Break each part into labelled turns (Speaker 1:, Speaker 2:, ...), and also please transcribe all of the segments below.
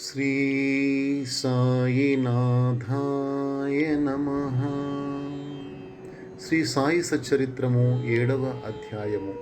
Speaker 1: శ్రీ సాయినాథాయ నమః. శ్రీ సాయి సచ్చరిత్రము 7వ అధ్యాయము.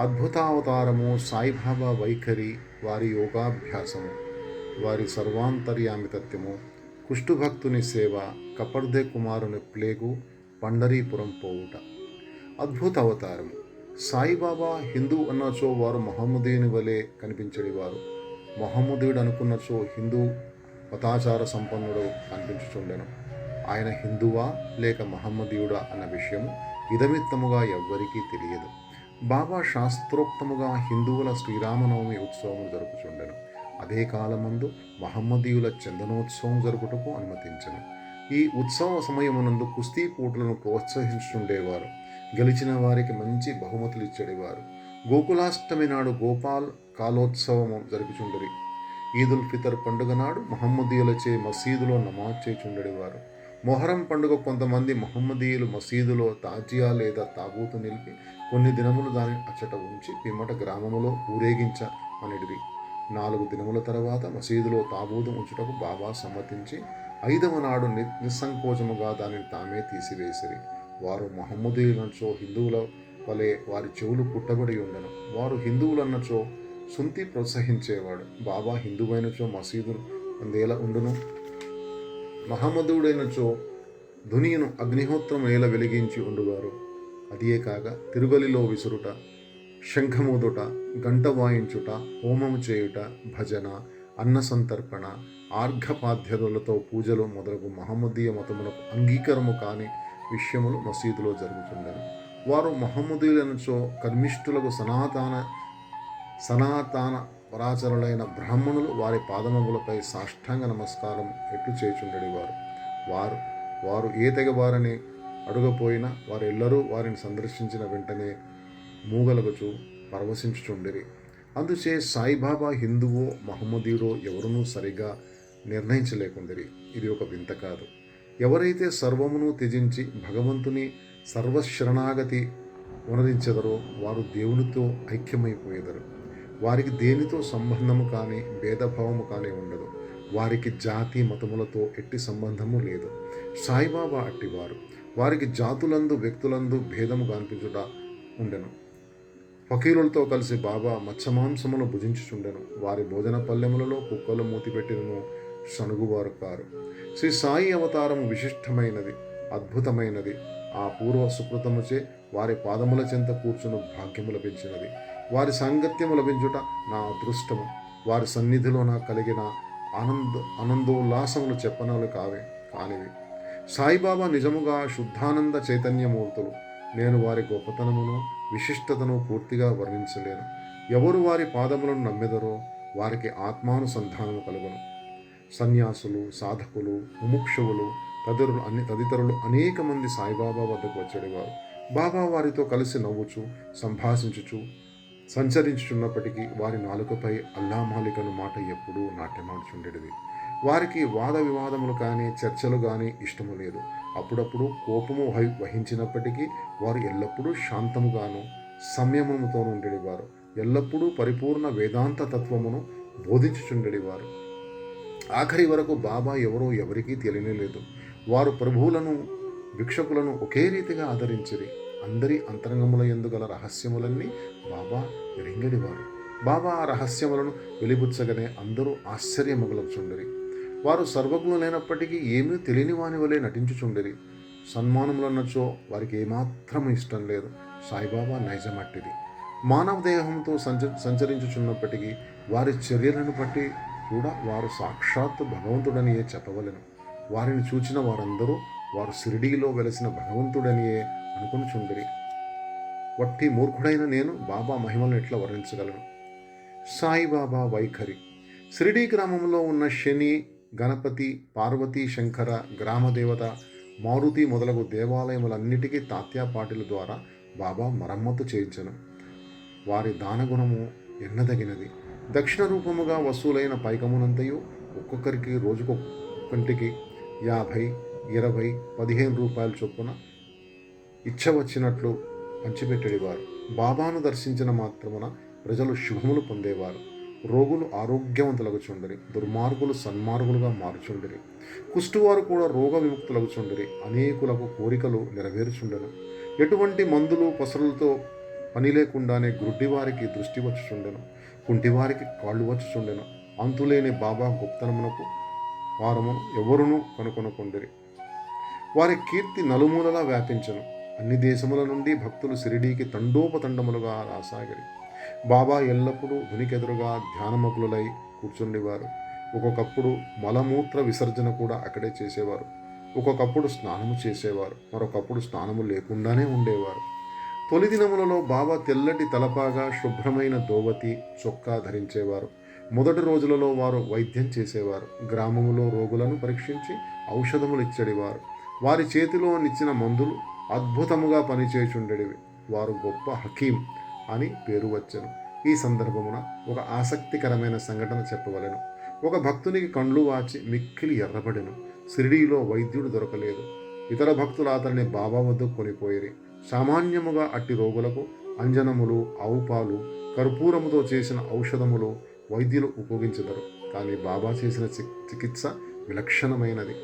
Speaker 1: అద్భుతావతారము, సాయిబాబా వైఖరి, వారి యోగాభ్యాసము, వారి సర్వాంతర్యామితత్వము, కుష్ఠుభక్తుని సేవ, కపర్దె కుమారుని ప్లేగు, పండరీపురం పోవుట. అద్భుత అవతారము. సాయిబాబా హిందూ అన్నచో వారు మహమ్మదీయుని వలె కనిపించడివారు. మొహమ్మదీయుడు అనుకున్నచో హిందూ మతాచార సంపన్నుడు కనిపించుచుండెను. ఆయన హిందువా లేక మహమ్మదీయుడా అన్న విషయము ఇదమిత్తముగా ఎవ్వరికీ తెలియదు. బాబా శాస్త్రోక్తముగా హిందువుల శ్రీరామనవమి ఉత్సవం జరుపుచుండెను. అదే కాలమందు మహమ్మదీయుల చందనోత్సవం జరుపుటకు అనుమతించెను. ఈ ఉత్సవ సమయమునందు కుస్తీ పోటులను ప్రోత్సహించుండేవారు. గెలిచిన వారికి మంచి బహుమతులు ఇచ్చేవారు. గోకులాష్టమి నాడు గోపాల్ కాలోత్సవము జరుపుచుండరి. ఈదుల్ ఫితర్ పండుగ నాడు మహమ్మదీయులచే మసీదులో నమాజ్ చేయుచుండేవారు. మొహరం పండుగ కొంతమంది మహమ్మదీయులు మసీదులో తాజియా లేదా తాబూతు నిలిపి కొన్ని దినములు దానిని అచ్చట ఉంచి పిమ్మట గ్రామములో ఊరేగించమనిడిరి. 4 దినముల తర్వాత మసీదులో తాబూతు ఉంచుటకు బాబా సమ్మతించి 5వ నాడు నిస్సంకోచముగా దానిని తామే తీసివేసిరి. వారు మహమ్మదీయులన్నచో హిందువుల వలె వారి చెవులు పుట్టబడి ఉండను. వారు హిందువులన్నచో సుంతి ప్రోత్సహించేవాడు. బాబా హిందువైనచో మసీదు అందేల ఉండును. మహమ్మదుడైనచో ధునియును అగ్నిహోత్రం నేల వెలిగించి ఉండువారు. అదియే కాక తిరుగలిలో విసురుట, శంఖముదుట, గంట వాయించుట, హోమము చేయుట, భజన, అన్న సంతర్పణ, ఆర్ఘపాద్యతలతో పూజలు మొదలగు మహమ్మదీయ మతమునకు అంగీకారము కాని విషయములు మసీదులో జరుగుతుండెను. వారు మహమ్మదీయులనుచో కర్మిష్ఠులకు సనాతన పరాచరులైన బ్రాహ్మణులు వారి పాదములపై సాష్టాంగ నమస్కారం ఎట్లు చేయుచుండెడివారు. వారు ఏ తెగవారని అడుగపోయినా వారెల్లరూ వారిని సందర్శించిన వెంటనే మూగలగుచు పరవశించుచుండిరి. అందుచే సాయిబాబా హిందువో మహమ్మదీయుడో ఎవరునూ సరిగా నిర్ణయించలేకుండిరి. ఇది ఒక వింత కాదు. ఎవరైతే సర్వమును త్యజించి భగవంతుని సర్వశరణాగతి వనరించెదరో వారు దేవునితో ఐక్యమైపోయేదరు. వారికి దేనితో సంబంధము కానీ భేదభావము కానీ ఉండదు. వారికి జాతి మతములతో ఎట్టి సంబంధము లేదు. సాయిబాబా అట్టివారు. వారికి జాతులందు వ్యక్తులందు భేదము కనిపించుట ఉండెను. ఫకీరులతో కలిసి బాబా మత్స్యమాంసమును భుజించుచుండెను. వారి భోజన పల్లెములలో కుక్కలు మూతిపెట్టినను సణుగువారు కారు. శ్రీ సాయి అవతారము విశిష్టమైనది, అద్భుతమైనది. ఆ పూర్వ సుకృతముచే వారి పాదముల చెంత కూర్చును భాగ్యము లభించినది. వారి సాంగత్యము లభించుట నా అదృష్టము. వారి సన్నిధిలో నా కలిగిన ఆనందోల్లాసములు చెప్పనలు కానివి. సాయిబాబా నిజముగా శుద్ధానంద చైతన్యమూర్తులు. నేను వారి గొప్పతనమును విశిష్టతను పూర్తిగా వర్ణించలేను. ఎవరు వారి పాదములను నమ్మెదరో వారికి ఆత్మానుసంధానము కలుగును. సన్యాసులు, సాధకులు, ముముక్షువులు తదితరులు అనేక మంది సాయిబాబా వద్దకు వచ్చేవారు. బాబా వారితో కలిసి నవ్వుచు సంభాషించుచు సంచరించుచున్నప్పటికీ వారి నాలుకపై అల్లా మాలికను మాట ఎప్పుడూ నాట్యమాడుచుండేది. వారికి వాద వివాదములు కానీ చర్చలు కానీ ఇష్టము లేదు. అప్పుడప్పుడు కోపము వహించినప్పటికీ వారు ఎల్లప్పుడూ శాంతముగాను సంయమముతోనూ ఉండేవారు. ఎల్లప్పుడూ పరిపూర్ణ వేదాంత తత్వమును బోధించుచుండేవారు. ఆఖరి వరకు బాబా ఎవరో ఎవరికీ తెలియలేదు. వారు ప్రభువులను భిక్షకులను ఒకే రీతిగా ఆదరించిరి. అందరి అంతరంగముల యందు గల రహస్యములన్నీ బాబా ఎరింగడివారు. బాబా ఆ రహస్యములను వెలిబుచ్చగానే అందరూ ఆశ్చర్యమగులుచుండిరి. వారు సర్వజ్ఞులైనప్పటికీ ఏమీ తెలియని వాని వలె నటించుచుండిరి. సన్మానములన్నచో వారికి ఏమాత్రం ఇష్టం లేదు. సాయిబాబా నైజమట్టిది. మానవ దేహంతో సంచరించుచున్నప్పటికీ వారి చర్యలను బట్టి కూడా వారు సాక్షాత్తు భగవంతుడనియే చెప్పవలెను. వారిని చూచిన వారందరూ వారు షిరిడీలో వెలసిన భగవంతుడనియే అనుకునిచుండిరి. వట్టి మూర్ఖుడైన నేను బాబా మహిమలను ఎట్లా వర్ణించగలను? సాయిబాబా వైఖరి. షిరిడీ గ్రామంలో ఉన్న శని, గణపతి, పార్వతీ, శంకర, గ్రామదేవత, మారుతి మొదలగు దేవాలయములన్నిటికీ తాత్యాపాటిల ద్వారా బాబా మరమ్మతు చేయించను. వారి దానగుణము ఎన్నదగినది. దక్షిణ రూపముగా వసూలైన పైకమునంతయు ఒక్కొక్కరికి రోజుకొకంటికి 50, 20, 15 రూపాయల చొప్పున ఇచ్చవచ్చినట్లు పంచిపెట్టేవారు. బాబాను దర్శించిన మాత్రమున ప్రజలు శుభములు పొందేవారు. రోగులు ఆరోగ్యవంతులగుచుండిరి, దుర్మార్గులు సన్మార్గులుగా మారుచుండిరి. కుష్టువారు కూడా రోగ విముక్తులగుచుండిరి, అనేకులకు కోరికలు నెరవేరుచుండెను. ఎటువంటి మందులు పసరులతో పని లేకుండానే గుడ్డివారికి దృష్టి వచ్చుచుండెను, కుంటివారికి కాళ్ళు వచ్చుచుండెను. అంతులేని బాబా గుప్తనమునకు వారము ఎవరునూ కనుకొనకుండిరి. వారి కీర్తి నలుమూలలా వ్యాపించెను. అన్ని దేశముల నుండి భక్తులు షిరిడీకి తండోపతండములుగా రాసాగిరి. బాబా ఎల్లప్పుడూ ధునికెదురుగా ధ్యానమగ్నులై కూర్చుండేవారు. ఒక్కొక్కప్పుడు మలమూత్ర విసర్జన కూడా అక్కడే చేసేవారు. ఒక్కొక్కప్పుడు స్నానము చేసేవారు, మరొకప్పుడు స్నానము లేకుండానే ఉండేవారు. తొలి దినములలో బాబా తెల్లటి తలపాగా, శుభ్రమైన దోవతి చొక్కా ధరించేవారు. మొదటి రోజులలో వారు వైద్యం చేసేవారు. గ్రామములో రోగులను పరీక్షించి ఔషధములు ఇచ్చడివారు. వారి చేతిలో నిచ్చిన మందులు అద్భుతముగా పనిచేయుచుండెడివి. వారు గొప్ప హకీం అని పేరు వచ్చెను. ఈ సందర్భమున ఒక ఆసక్తికరమైన సంఘటన చెప్పవలెను. ఒక భక్తునికి కండ్లు వాచి మిక్కిలి ఎర్రబడెను. షిరిడీలో వైద్యుడు దొరకలేదు. ఇతర భక్తులు అతన్ని బాబా వద్దకు కొనిపోయిరి. సామాన్యముగా అట్టి రోగులకు అంజనములు, ఆవు పాలు, కర్పూరముతో చేసిన ఔషధములు వైద్యులు ఉపయోగించెదరు. కానీ బాబా చేసిన చికిత్స విలక్షణమైనది.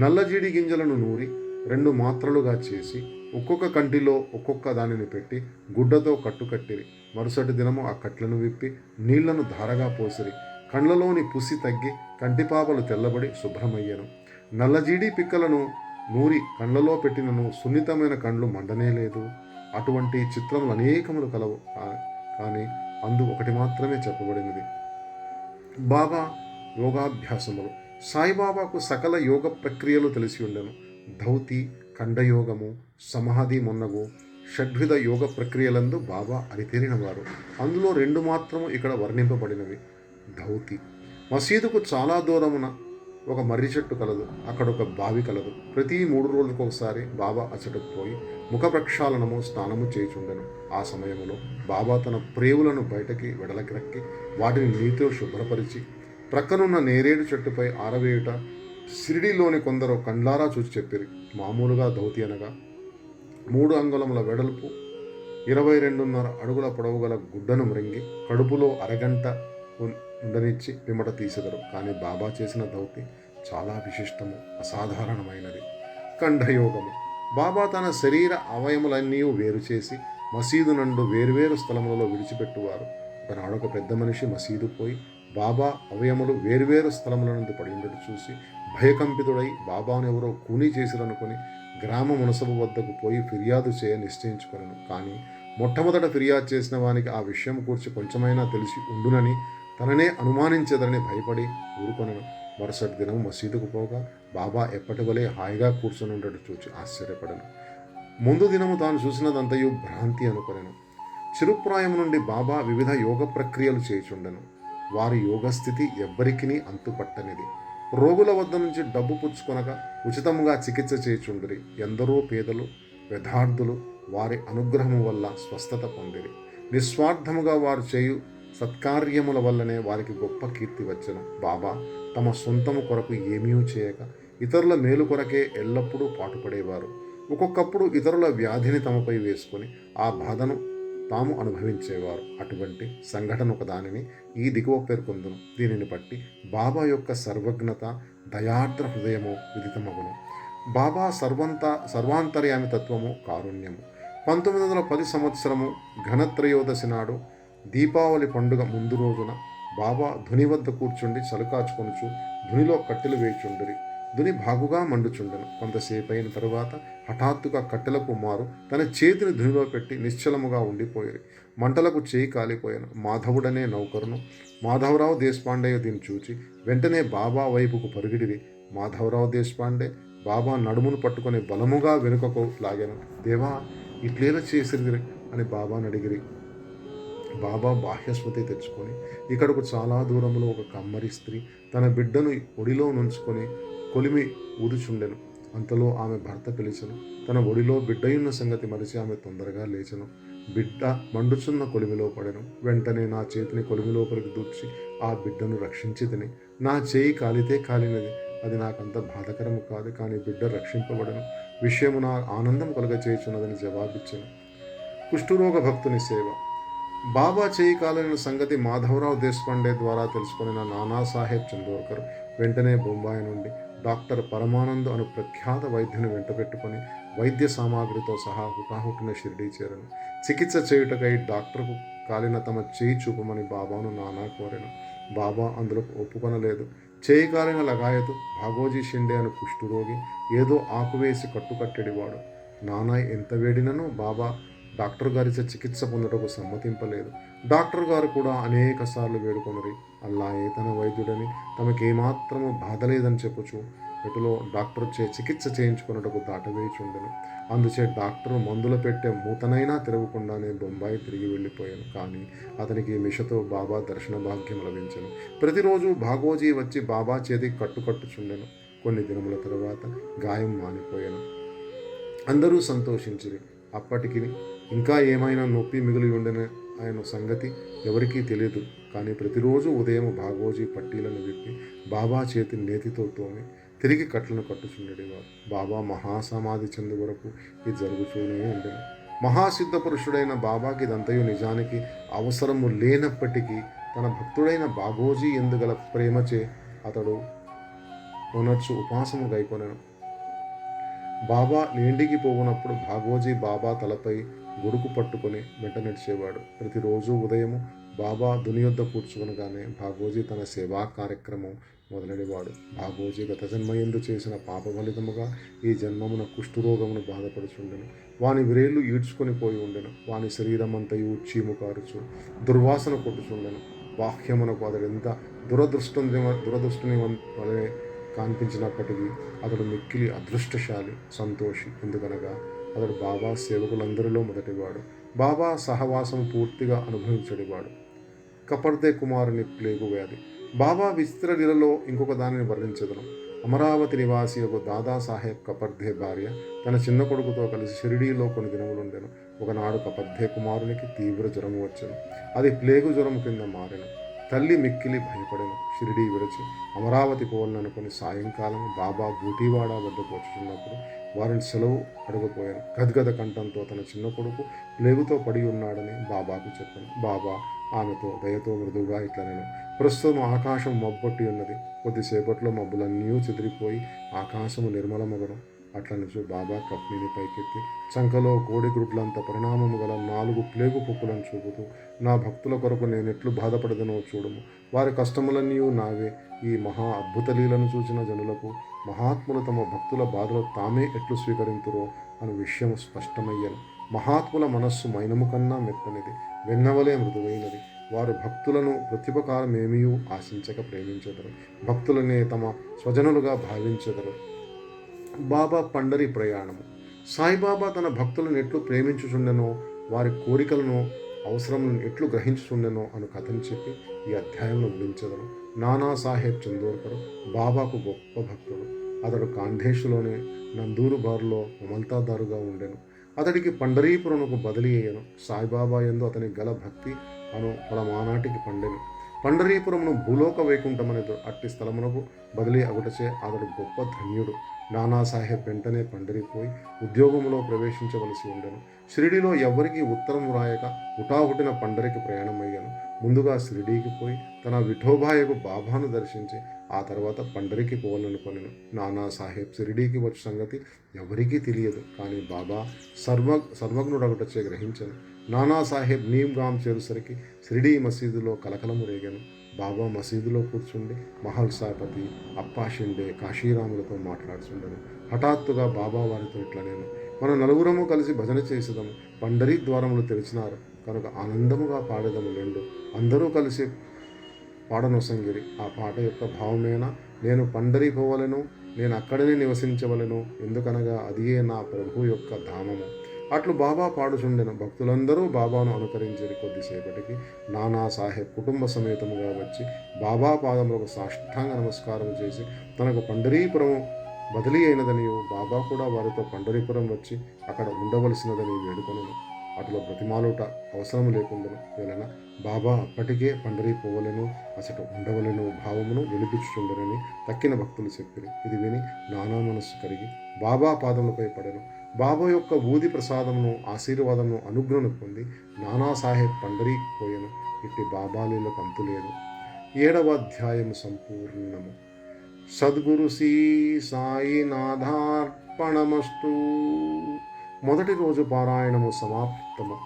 Speaker 1: నల్లజీడి గింజలను నూరి 2 మాత్రలుగా చేసి ఒక్కొక్క కంటిలో ఒక్కొక్క దానిని పెట్టి గుడ్డతో కట్టుకట్టిరి. మరుసటి దినము ఆ కట్లను విప్పి నీళ్లను ధారగా పోసిరి. కండ్లలోని పుసి తగ్గి కంటిపాపలు తెల్లబడి శుభ్రమయ్యను. నల్లజీడి పిక్కలను నూరి కండ్లలో పెట్టినను సున్నితమైన కండ్లు మండనే లేదు. అటువంటి చిత్రములు అనేకములు కలవు, కానీ అందు ఒకటి మాత్రమే చెప్పబడినది. బాబా యోగాభ్యాసములు. సాయిబాబాకు సకల యోగ ప్రక్రియలు తెలిసి ఉండెను. ధౌతి, ఖండయోగము, సమాధి మొన్నగు షడ్విధ యోగ ప్రక్రియలందు బాబా అరితేరినవారు. అందులో 2 మాత్రము ఇక్కడ వర్ణింపబడినవి. ధౌతి. మసీదుకు చాలా దూరమున ఒక మర్రి చెట్టు కలదు. అక్కడ ఒక బావి కలదు. ప్రతి 3 రోజులకు ఒకసారి బాబా అచ్చటకు పోయి ముఖ ప్రక్షాళనము, స్నానము చేయుచుండెను. ఆ సమయంలో బాబా తన ప్రేవులను బయటకి వెడలకెక్కి వాటిని నీటితో శుభ్రపరిచి ప్రక్కనున్న నేరేడు చెట్టుపై ఆరవేయుట షిరిడీలోని కొందరు కండ్లారా చూసి చెప్పిరి. మామూలుగా ధౌతి అనగా 3 అంగుళముల వెడల్పు, 22.5 అడుగుల పొడవు గల గుడ్డను మృంగి కడుపులో అరగంట ఉండనిచ్చి పిమ్మట తీసెదరు. కానీ బాబా చేసిన ధౌతి చాలా విశిష్టము, అసాధారణమైనది. ఖండయోగము. బాబా తన శరీర అవయములన్నీ వేరు చేసి మసీదు నందు వేర్వేరు స్థలములలో విడిచిపెట్టువారు. ఒకనాడు ఒక పెద్ద మనిషి మసీదు పోయి బాబా అవయములు వేర్వేరు స్థలముల నందు పడి ఉండటం చూసి భయకంపితుడై బాబాను ఎవరో కూనీ చేసిరనుకొని గ్రామ మునసబు వద్దకు పోయి ఫిర్యాదు చేయ నిశ్చయించుకొనెను. కానీ మొట్టమొదట ఫిర్యాదు చేసిన వానికి ఆ విషయం కూర్చి కొంచెమైనా తెలిసి ఉండునని, తననే అనుమానించదని భయపడి ఊరుకొనెను. మరుసటి దినం మసీదుకు పోగా బాబా ఎప్పటి వలె హాయిగా కూర్చొని ఉండటం చూచి ఆశ్చర్యపడను. ముందు దినము తాను చూసినదంతయు భ్రాంతి అనుకొనెను. చిరుప్రాయం నుండి బాబా వివిధ యోగ ప్రక్రియలు చేయుచుండెను. వారి యోగస్థితి ఎవ్వరికినీ అంతుపట్టనిది. రోగుల వద్ద నుంచి డబ్బు పుచ్చుకొనక ఉచితంగా చికిత్స చేయుచుండిరి. ఎందరో పేదలు, యథార్థులు వారి అనుగ్రహము వల్ల స్వస్థత పొందిరి. నిస్వార్థముగా వారు చేయు సత్కార్యముల వల్లనే వారికి గొప్ప కీర్తి వచ్చెను. బాబా తమ సొంతము కొరకు ఏమీ చేయక ఇతరుల మేలు కొరకే ఎల్లప్పుడూ పాటుపడేవారు. ఒక్కొక్కప్పుడు ఇతరుల వ్యాధిని తమపై వేసుకొని ఆ బాధను తాము అనుభవించేవారు. అటువంటి సంఘటన ఒకదానిని ఈ దిగువ పేర్కొందును. దీనిని బట్టి బాబా యొక్క సర్వజ్ఞత, దయార్ద్ర హృదయము విదితమగును. బాబా సర్వాంతర్యామి తత్వము, కారుణ్యము. 1910 సంవత్సరము ఘనత్రయోదశి నాడు దీపావళి పండుగ ముందు రోజున బాబా ధుని వద్ద కూర్చుండి చలుకాచుకొనుచు ధునిలో కట్టెలు వేయుచుండిరి. ధుని బాగుగా మండుచుండెను. కొంతసేపు అయిన తరువాత హఠాత్తుగా కట్టెల కుమారు తన చేతిని ధునిలో పెట్టి నిశ్చలముగా ఉండిపోయారు. మంటలకు చేయి కాలిపోయాను. మాధవుడనే నౌకరును మాధవరావు దేశపాండే దీన్ని చూచి వెంటనే బాబా వైపుకు పరుగిడిరి. మాధవరావు దేశపాండే బాబా నడుమును పట్టుకొని బలముగా వెనుకకు లాగాను. దేవా, ఇట్లేలా చేసిరి అని బాబాను అడిగిరి. బాబా బాహ్యస్మృతి తెచ్చుకొని ఇక్కడకు చాలా దూరంలో ఒక కమ్మరి స్త్రీ తన బిడ్డను ఒడిలో నుంచుకొని కొలిమి ఊదుచుండెను. అంతలో ఆమె భర్త పిలిచెను. తన ఒడిలో బిడ్డయున్న సంగతి మరిచి ఆమె తొందరగా లేచెను. బిడ్డ మండుచున్న కొలిమిలో పడెను. వెంటనే నా చేతిని కొలిమి లోపలికి దూర్చి ఆ బిడ్డను రక్షించి తిని, నా చేయి కాలితే కాలినది, అది నాకంత బాధకరము కాదు, కానీ బిడ్డ రక్షింపబడను విషయము నా ఆనందం కలుగచేయుచున్నదని జవాబిచ్చెను. కుష్ఠరోగ భక్తుని సేవ. బాబా చేయి కాలిన సంగతి మాధవరావు దేశపాండే ద్వారా తెలుసుకున్న నానాసాహెబ్ చందోర్కర్ వెంటనే బొంబాయి నుండి డాక్టర్ పరమానంద్ అను ప్రఖ్యాత వైద్యుని వెంటబెట్టుకొని వైద్య సామాగ్రితో సహా హుటాహుటిన షిరిడీ చేరను. చికిత్స చేయుటకై డాక్టర్కు కాలిన తమ చేయి చూపమని బాబాను నానా కోరెను. బాబా అందులో ఒప్పుకొనలేదు. చేయి కాలిన లగాయతు భాగోజీ షిండే అను కుష్ఠురోగి ఏదో ఆకువేసి కట్టుకట్టెడివాడు. నానా ఎంత వేడినను బాబా డాక్టర్ గారిచే చికిత్స పొందుటకు సమ్మతింపలేదు. డాక్టర్ గారు కూడా అనేక సార్లు వేడుకొనరి అల్లాయే తన వైద్యుడని తమకేమాత్రము బాధ లేదని చెప్పుచు ఎటులో డాక్టర్ చే చికిత్స చేయించుకున్నటకు దాటవేయుచుండెను. అందుచే డాక్టర్ మందులు పెట్టే మూతనైనా తెరవకుండానే బొంబాయి తిరిగి వెళ్ళిపోయాను. కానీ అతనికి ఈ మిషతో బాబా దర్శన భాగ్యం లభించెను. ప్రతిరోజు భాగోజీ వచ్చి బాబా చేతికి కట్టుచుండెను. కొన్ని దినముల తరువాత గాయం మానిపోయాను. అందరూ సంతోషించిరి. అప్పటికి ఇంకా ఏమైనా నొప్పి మిగిలి ఉండని ఆయన సంగతి ఎవరికీ తెలియదు. కానీ ప్రతిరోజు ఉదయం భాగోజీ పట్టీలను విప్పి బాబా చేతి నేతితో తోమి తిరిగి కట్లను కట్టుచుండేవారు. బాబా మహాసమాధి చెందు వరకు ఇది జరుగుతూనే ఉండేది. మహాసిద్ధ పురుషుడైన బాబాకి ఇదంతయు నిజానికి అవసరము లేనప్పటికీ తన భక్తుడైన బాగోజీ ఎందుగల ప్రేమచే అతడు కొనర్చు ఉపాసము గైకొనెను. బాబా లేండికి పోవునప్పుడు భాగోజీ బాబా తలపై గొడుగు పట్టుకొని వెంట నడిచేవాడు. ప్రతిరోజు ఉదయము బాబా దునియొద్ద కూర్చుకొనగానే భాగోజీ తన సేవా కార్యక్రమం మొదలెడివాడు. భాగోజీ గత జన్మయందు చేసిన పాప ఫలితముగా ఈ జన్మమున కుష్ఠరోగమును బాధపడుచుండెను. వాని విరేళ్లు ఈడ్చుకొని పోయి ఉండెను. వాని శరీరమంతయు చీము కారుచు దుర్వాసన కొట్టుచుండెను. బాహ్యమునకు అతడెంత దురదృష్టుని వలె కనిపించినప్పటికీ అతడు మిక్కిలి అదృష్టశాలి, సంతోషి. ఎందుకనగా అతడు బాబా సేవకులందరిలో మొదటివాడు. బాబా సహవాసం పూర్తిగా అనుభవించడివాడు. కపర్దే కుమారుని ప్లేగు వ్యాధి. బాబా విచిత్ర లీలలో ఇంకొక దానిని వర్ణించదను. అమరావతి నివాసి ఒక దాదాసాహెబ్ కపర్దే భార్య తన చిన్న కొడుకుతో కలిసి షిరిడీలో కొన్ని దినములుండెను. ఒకనాడు కపర్దే కుమారునికి తీవ్ర జ్వరము వచ్చెను. అది ప్లేగు జ్వరము కింద మారెను. తల్లి మిక్కిలి భయపడెను. షిరిడీ విడిచి అమరావతి పోవాలనుకుని సాయంకాలం బాబా బూటీవాడ వద్దకు వచ్చుచున్నప్పుడు వారిని సెలవు అడగపోయాను. గద్గద కంఠంతో తన చిన్న కొడుకు ప్లేగుతో పడి ఉన్నాడని బాబాకు చెప్పాను. బాబా ఆమెతో దయతో మృదువుగా ఇట్లనెను, ప్రస్తుతం ఆకాశం మబ్బొట్టి ఉన్నది. కొద్దిసేపట్లో మబ్బులన్నీ చెదిరిపోయి ఆకాశము నిర్మలమగను. అట్లనుచు బాబా కప్నీని పైకెత్తి చంకలో కోడి గ్రుడ్లంత పరిణామము గల 4 ప్లేగు పొక్కులను చూపుతూ, నా భక్తుల కొరకు నేనెట్లు బాధపడదనో చూడము. వారి కష్టములన్నీ నావే. ఈ మహా అద్భుత లీలను చూసిన జనులకు మహాత్ములు తమ భక్తుల బాధలు తామే ఎట్లు స్వీకరింతురో అను విషయం స్పష్టమయ్యను. మహాత్ముల మనస్సు మైనము కన్నా మెత్తనిది, వెన్నవలే మృదువైనది. వారు భక్తులను ప్రత్యుపకారమేమీ ఆశించక ప్రేమించెదరు. భక్తులనే తమ స్వజనులుగా భావించెదరు. బాబా పండరి ప్రయాణము. సాయిబాబా తన భక్తులను ఎట్లు ప్రేమించుచుండెనో, వారి కోరికలను అవసరములను ఎట్లు గ్రహించుచుండెనో అను కథను చెప్పి ఈ అధ్యాయంలో ముగించదను. నానాసాహెబ్ చందోర్కర్ బాబాకు గొప్ప భక్తుడు. అతడు కాంధేశులోని నందూరు బారులో మమల్తాదారుగా ఉండెను. అతడికి పండరీపురముకు బదిలీ అయ్యను. సాయిబాబా యందు అతని గల భక్తి అను పలమానాటికి పండెను. పండరీపురమును భూలోక వైకుంఠమనే అట్టి స్థలమునకు బదిలీ అగుటచే అతడు గొప్ప ధన్యుడు. నానాసాహెబ్ వెంటనే పండరిపోయి ఉద్యోగంలో ప్రవేశించవలసి ఉండెను. షిరిడీలో ఎవ్వరికీ ఉత్తరం వ్రాయక హుటాహుటిన పండరికి ప్రయాణమయ్యాను. ముందుగా షిరిడీకి పోయి తన విఠోబాయకు బాబాను దర్శించి ఆ తర్వాత పండరికి పోవాలనుకొనెను. నానాసాహెబ్ షిరిడీకి వచ్చే సంగతి ఎవరికీ తెలియదు. కానీ బాబా సర్వజ్ఞుడొకటచే గ్రహించను. నానాసాహెబ్ నీమ్గామ్ చేరుసరికి షిరిడీ మసీదులో కలకలము రేగాను. బాబా మసీదులో కూర్చుండి మహల్సాపతి, అప్పా షిండే, కాశీరాములతో మాట్లాడుచుండెను. హఠాత్తుగా బాబా వారితో ఇట్లా నేను, మన నలుగురము కలిసి భజన చేసేదము. పండరీ ద్వారములు తెరిచినారు కనుక ఆనందముగా పాడేదము లెండు. అందరూ కలిసి పాడనొసంగిరి. ఆ పాట యొక్క భావమేనా, నేను పండరీ పోవలను, నేను అక్కడనే నివసించవలను, ఎందుకనగా అదియే నా ప్రభు యొక్క ధామము. అట్లు బాబా పాడుచుండెను. భక్తులందరూ బాబాను అనుకరించేది. కొద్దిసేపటికి నానాసాహెబ్ కుటుంబ సమేతముగా వచ్చి బాబా పాదములకు సాష్టాంగ నమస్కారం చేసి తనకు పండరీపురము బదిలీ అయినదనియు, బాబా కూడా వారితో పండరీపురం వచ్చి అక్కడ ఉండవలసినదని వేడుకొనెను. అటులో బ్రతిమాలుట అవసరము లేకుండాను వలన బాబా అప్పటికే పండరీ పోవలను, అసట ఉండవలను భావమును వెలిపించుచుండెనని తక్కిన భక్తులు చెప్పిరి. ఇది విని నానా మనస్సు కరిగి బాబా పాదములపై పడెను. బాబా యొక్క ఊది ప్రసాదమును ఆశీర్వాదమును అనుగ్రహను పొంది నానాసాహెబ్ పండరీకి పోయెను. ఇట్టి బాబాలీలకు అంతులేదు. 7వ అధ్యాయము సంపూర్ణము. సద్గురు శ్రీ సాయినాథార్పణమస్తు. మొదటి రోజు పారాయణము సమాప్తము.